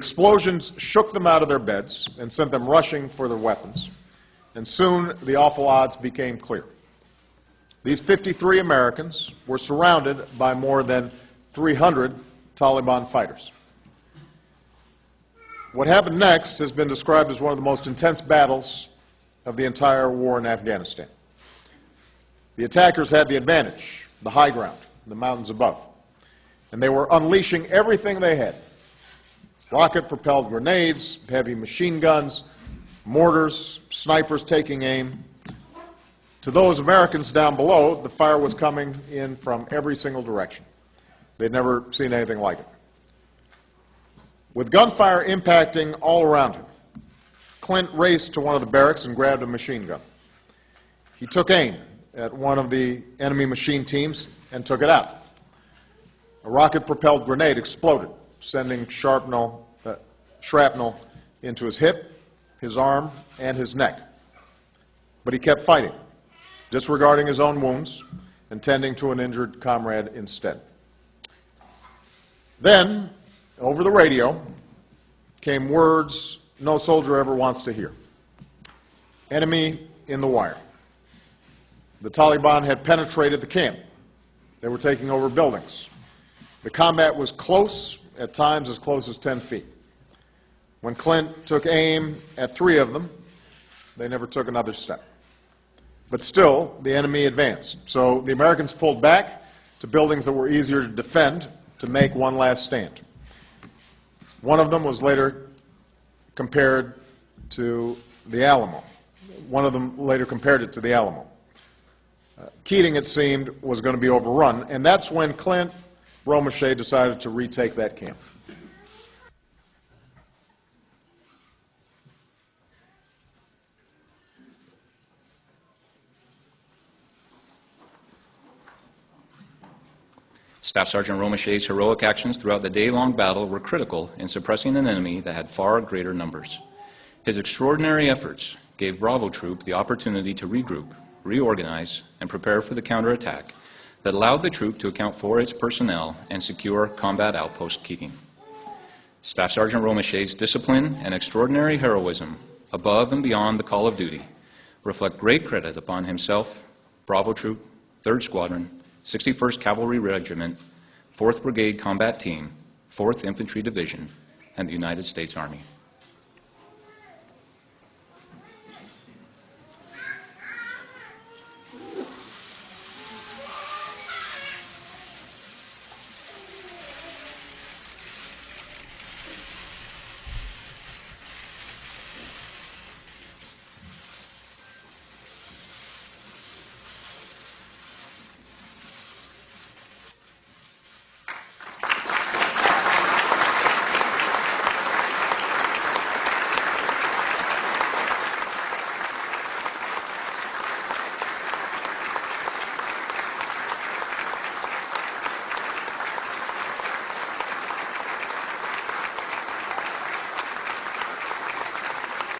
explosions shook them out of their beds and sent them rushing for their weapons, and soon the awful odds became clear. These 53 Americans were surrounded by more than 300 Taliban fighters. What happened next has been described as one of the most intense battles of the entire war in Afghanistan. The attackers had the advantage, the high ground, the mountains above, and they were unleashing everything they had: rocket-propelled grenades, heavy machine guns, mortars, snipers taking aim. To those Americans down below, the fire was coming in from every single direction. They'd never seen anything like it. With gunfire impacting all around him, Clint raced to one of the barracks and grabbed a machine gun. He took aim at one of the enemy machine teams and took it out. A rocket-propelled grenade exploded, sending shrapnel into his hip, his arm, and his neck. But he kept fighting, disregarding his own wounds and tending to an injured comrade instead. Then, over the radio, came words no soldier ever wants to hear. Enemy in the wire. The Taliban had penetrated the camp. They were taking over buildings. The combat was close, at times as close as 10 feet. When Clint took aim at 3 of them, they never took another step. But still, the enemy advanced. So the Americans pulled back to buildings that were easier to defend to make one last stand. One of them was later compared to the Alamo. One of them later compared it to the Alamo. Keating, it seemed, was going to be overrun, and that's when Clint Romesha decided to retake that camp. Staff Sergeant Romesha's heroic actions throughout the day-long battle were critical in suppressing an enemy that had far greater numbers. His extraordinary efforts gave Bravo Troop the opportunity to regroup, reorganize, and prepare for the counterattack that allowed the troop to account for its personnel and secure combat outpost Keating. Staff Sergeant Romesha's discipline and extraordinary heroism, above and beyond the call of duty, reflect great credit upon himself, Bravo Troop, 3rd Squadron, 61st Cavalry Regiment, 4th Brigade Combat Team, 4th Infantry Division, and the United States Army.